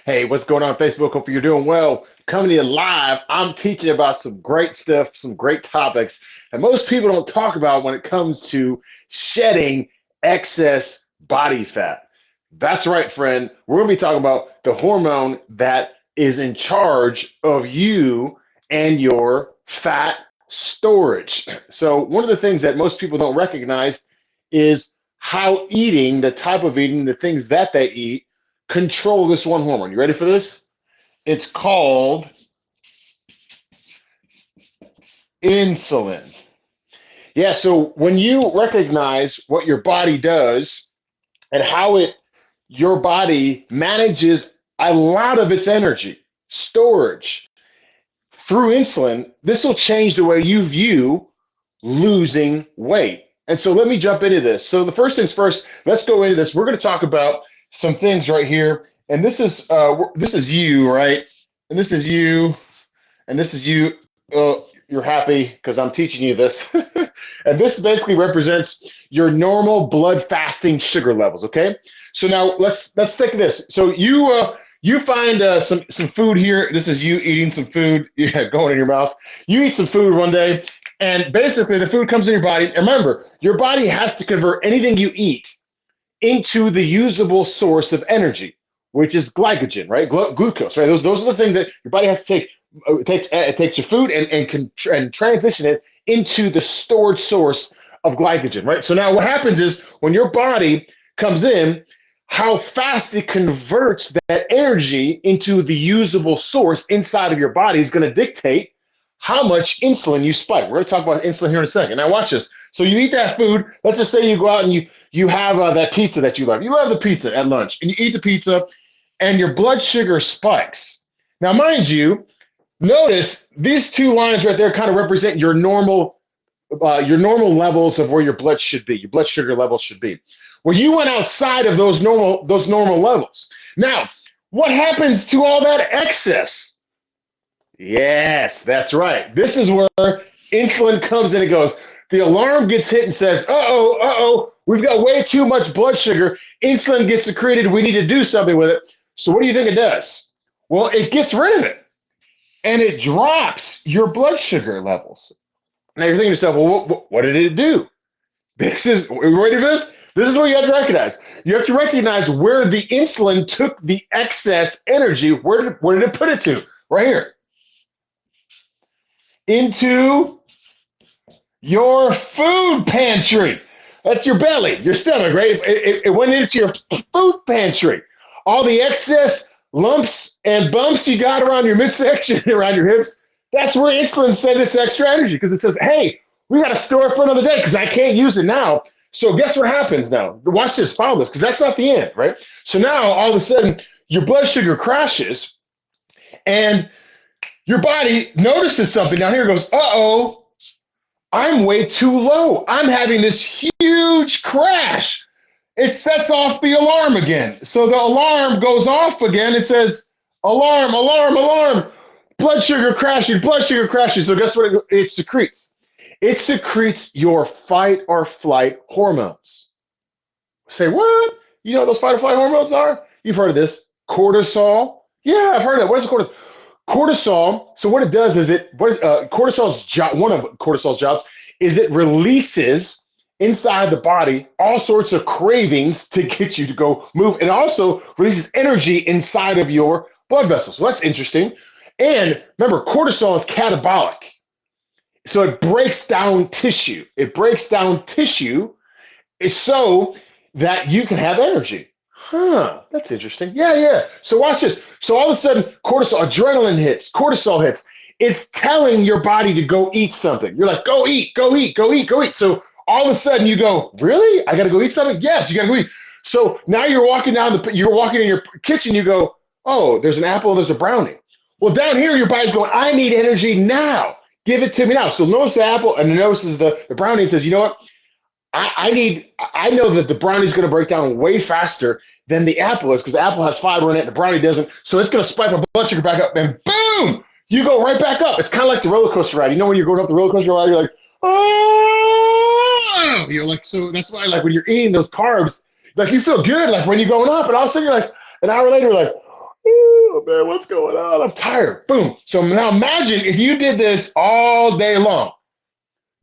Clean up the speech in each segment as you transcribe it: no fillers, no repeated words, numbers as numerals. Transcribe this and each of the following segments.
Hey, what's going on, Facebook? Hope you're doing well. Coming to you live, I'm teaching about some great stuff, some great topics that most people don't talk about when it comes to shedding excess body fat. That's right, friend. We're going to be talking about the hormone that is in charge of you and your fat storage. So, one of the things that most people don't recognize is how eating, the type of eating, the things that they eat, control this one hormone. You ready for this? It's called insulin. Yeah, so when you recognize what your body does and how your body manages a lot of its energy storage through insulin, this will change the way you view losing weight. And so let me jump into this. So the first things first, let's go into this. We're going to talk about some things right here. And this is you, right? And this is you, and this is you. You're happy because I'm teaching you this. And this basically represents your normal blood fasting sugar levels. Okay. So now let's think of this. So you find some food here. This is you eating some food, yeah, going in your mouth. You eat some food one day, and basically the food comes in your body. And remember, your body has to convert anything you eat into the usable source of energy, which is glycogen, right? Glucose, right? Those are the things that your body has to take. It takes your food and transition it into the stored source of glycogen, right? So now what happens is when your body comes in, how fast it converts that energy into the usable source inside of your body is going to dictate how much insulin you spike. We're going to talk about insulin here in a second. Now watch this. So you eat that food. Let's just say you go out and you have that pizza that you love. You love the pizza at lunch, and you eat the pizza, and your blood sugar spikes. Now, mind you, notice these two lines right there kind of represent your normal levels of where your blood should be, your blood sugar levels should be. Well, you went outside of those normal levels. Now, what happens to all that excess? Yes, that's right. This is where insulin comes in and goes. The alarm gets hit and says, uh-oh, we've got way too much blood sugar. Insulin gets secreted. We need to do something with it. So what do you think it does? Well, it gets rid of it, and it drops your blood sugar levels. Now you're thinking to yourself, well, what did it do? Are you ready for this? This is what you have to recognize. You have to recognize where the insulin took the excess energy. Where did it put it to? Right here. Into your food pantry. That's your belly, your stomach, right? It went into your food pantry. All the excess lumps and bumps you got around your midsection, around your hips, that's where insulin sends its extra energy because it says, hey, we got to store it for another day because I can't use it now. So guess what happens now? Watch this, follow this, because that's not the end, right? So now all of a sudden your blood sugar crashes and your body notices something. Now here it goes, uh-oh, I'm way too low. I'm having this huge crash. It sets off the alarm again. So the alarm goes off again. It says, alarm, alarm, alarm. Blood sugar crashing, blood sugar crashing. So guess what it secretes? It secretes your fight or flight hormones. Say, what? You know what those fight or flight hormones are? You've heard of this. Cortisol. Yeah, I've heard of it. What is cortisol? Cortisol. So what it does is cortisol's job, one of cortisol's jobs is it releases inside the body all sorts of cravings to get you to go move. And also releases energy inside of your blood vessels. Well, that's interesting. And remember, cortisol is catabolic. So it breaks down tissue. It breaks down tissue so that you can have energy. Huh, that's interesting. Yeah. So watch this. So all of a sudden, adrenaline hits, cortisol hits. It's telling your body to go eat something. You're like, go eat, go eat, go eat, go eat. So all of a sudden you go, really? I got to go eat something? Yes, you got to go eat. So now you're walking in your kitchen. You go, oh, there's an apple, there's a brownie. Well, down here, your body's going, I need energy now. Give it to me now. So notice the apple and notices the brownie and says, you know what? I know that the brownie is going to break down way faster than the apple is because the apple has fiber in it, the brownie doesn't. So it's going to spike my blood sugar back up, and boom, you go right back up. It's kind of like the roller coaster ride. You know when you're going up the roller coaster ride, you're like, oh, you're like, so that's why, like when you're eating those carbs, like you feel good, like when you're going up, and all of a sudden you're like, an hour later, you're like, oh man, what's going on? I'm tired. Boom. So now imagine if you did this all day long.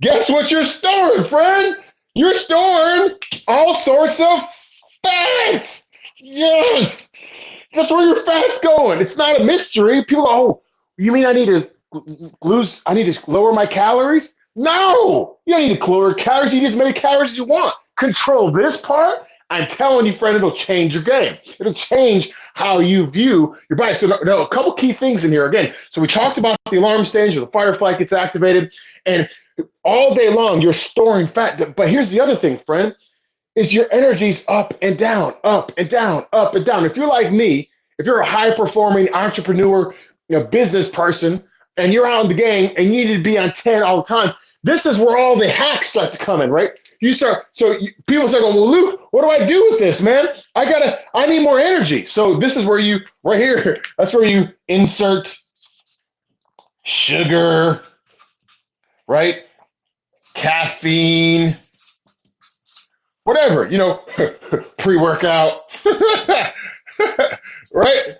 Guess what you're storing, friend? You're storing all sorts of fat. Yes. That's where your fat's going. It's not a mystery. People go, oh, you mean I need to I need to lower my calories? No, you don't need to lower calories. You need as many calories as you want. Control this part. I'm telling you, friend, it'll change your game. It'll change how you view your body. So, no, a couple key things in here. Again, so we talked about the alarm stage where the fight or flight gets activated, and all day long you're storing fat. But here's the other thing, friend, is your energy's up and down, up and down, up and down. If you're like me, if you're a high performing entrepreneur, business person, and you're out in the game and you need to be on 10 all the time, this is where all the hacks start to come in, right? People start going, well, Luke, what do I do with this, man? I need more energy. So this is where right here, that's where you insert sugar, right? Caffeine, whatever, pre-workout, right?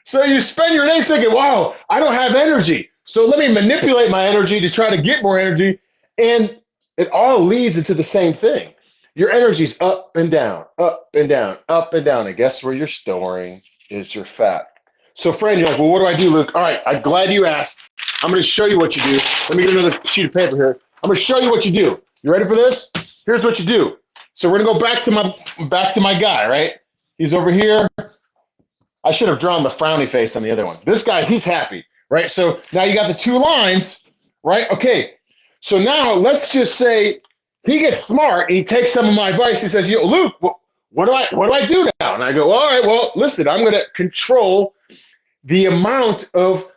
So you spend your days thinking, wow, I don't have energy. So let me manipulate my energy to try to get more energy. And it all leads into the same thing. Your energy's up and down, up and down, up and down. And guess where you're storing is your fat. So friend, you're like, well, what do I do, Luke? All right, I'm glad you asked. I'm going to show you what you do. Let me get another sheet of paper here. I'm going to show you what you do. You ready for this? Here's what you do. So we're going to go back to my guy, right? He's over here. I should have drawn the frowny face on the other one. This guy, he's happy, right? So now you got the two lines, right? Okay. So now let's just say he gets smart and he takes some of my advice. He says, Luke, what do I do now? And I go, all right, well, listen, I'm going to control the amount of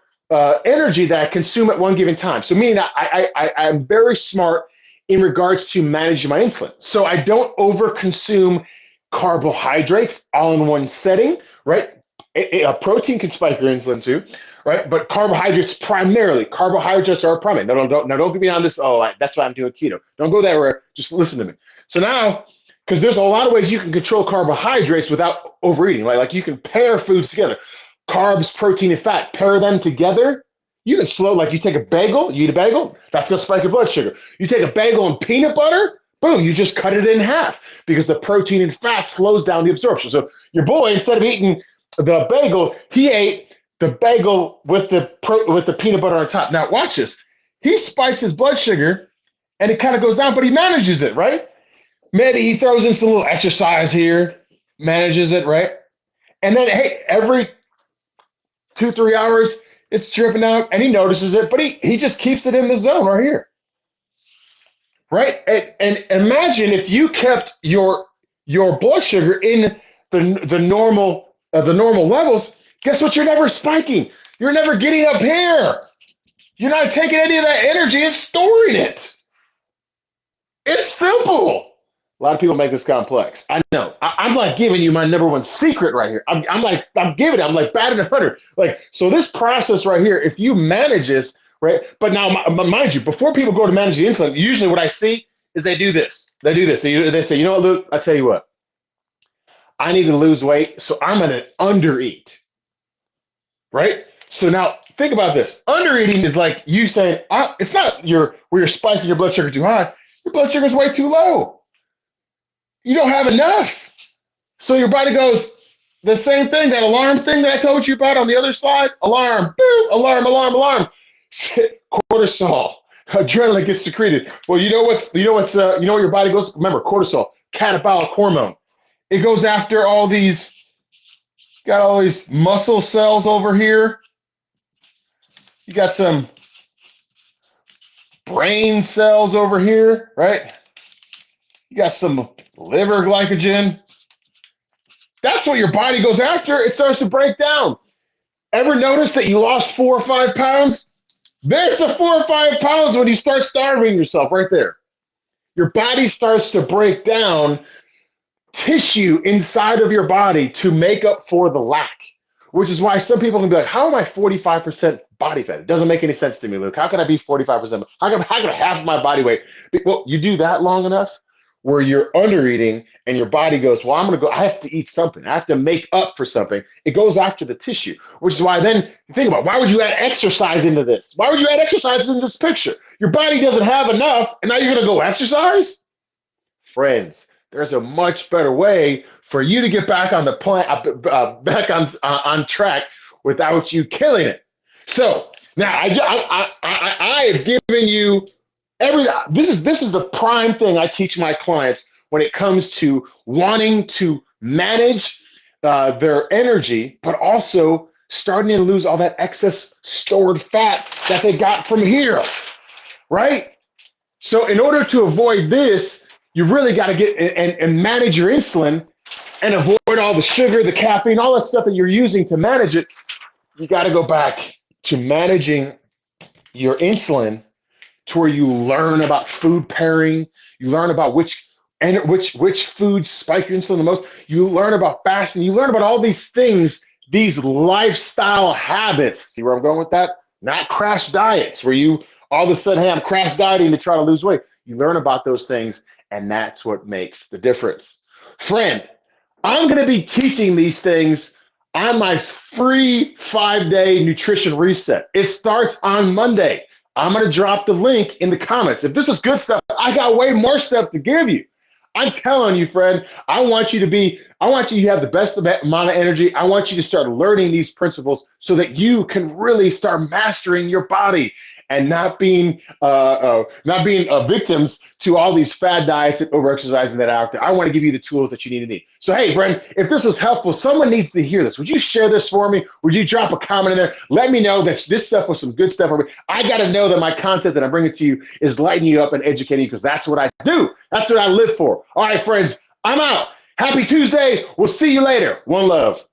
energy that I consume at one given time. So meaning I'm very smart in regards to managing my insulin. So I don't overconsume carbohydrates all in one setting, right? A protein can spike your insulin too, right? But carbohydrates primarily. Carbohydrates are primary. No, don't get me on this. Oh, that's why I'm doing keto. Don't go that way. Just listen to me. So now, because there's a lot of ways you can control carbohydrates without overeating, right? Like you can pair foods together. Carbs, protein, and fat, pair them together. You can you take a bagel, you eat a bagel, that's going to spike your blood sugar. You take a bagel and peanut butter, boom, you just cut it in half because the protein and fat slows down the absorption. So your boy, instead of eating the bagel, he ate the bagel with the peanut butter on top. Now watch this. He spikes his blood sugar and it kind of goes down, but he manages it, right? Maybe he throws in some little exercise here, manages it, right? And then, hey, every 2-3 hours, it's dripping out and he notices it, but he just keeps it in the zone right here, right? And imagine if you kept your blood sugar in the normal levels. Guess what? You're never spiking. You're never getting up here. You're not taking any of that energy and storing it. It's simple. A lot of people make this complex. I know. I'm like giving you my number one secret right here. I'm giving it. I'm like batting 100. So this process right here, if you manage this, right? But now, mind you, before people go to manage the insulin, usually what I see is they do this. They say, you know what, Luke? I tell you what. I need to lose weight, so I'm going to undereat, right? So now think about this. Undereating is like you saying, it's not where you're spiking your blood sugar too high. Your blood sugar is way too low. You don't have enough. So your body goes, the same thing, that alarm thing that I told you about on the other slide, alarm, boom, alarm, alarm, alarm. Cortisol, adrenaline gets secreted. Well, you know what your body goes, remember, cortisol, catabolic hormone. It goes after all these muscle cells over here. You got some brain cells over here, right? You got some liver glycogen. That's what your body goes after. It starts to break down. Ever notice that you lost 4 or 5 pounds? There's the 4 or 5 pounds when you start starving yourself right there. Your body starts to break down tissue inside of your body to make up for the lack, which is why some people can be like, how am I 45% body fat? It doesn't make any sense to me, Luke. How can I be 45%? How can I have half my body weight? Well, you do that long enough, where you're under eating and your body goes, well, I have to eat something. I have to make up for something. It goes after the tissue, which is why then think about, why would you add exercise into this? Why would you add exercise in this picture? Your body doesn't have enough, and now you're going to go exercise? Friends, there's a much better way for you to get back on the plan, back on track without you killing it. So now I have given you every. This is the prime thing I teach my clients when it comes to wanting to manage their energy, but also starting to lose all that excess stored fat that they got from here, right? So in order to avoid this, you really got to get and manage your insulin and avoid all the sugar, the caffeine, all that stuff that you're using to manage it. You got to go back to managing your insulin to where you learn about food pairing, you learn about which foods spike your insulin the most, you learn about fasting, you learn about all these things, these lifestyle habits. See where I'm going with that? Not crash diets where you all of a sudden, hey, I'm crash dieting to try to lose weight. You learn about those things, and that's what makes the difference. Friend, I'm going to be teaching these things on my free 5-day nutrition reset. It starts on Monday. I'm going to drop the link in the comments. If this is good stuff, I got way more stuff to give you. I'm telling you, friend, I want you to have the best amount of energy. I want you to start learning these principles so that you can really start mastering your body and not being victims to all these fad diets and overexercising that are out there. I want to give you the tools that you need to need. So, hey, friend, if this was helpful, someone needs to hear this. Would you share this for me? Would you drop a comment in there? Let me know that this stuff was some good stuff for me. I got to know that my content that I'm bringing to you is lighting you up and educating you because that's what I do. That's what I live for. All right, friends, I'm out. Happy Tuesday. We'll see you later. One love.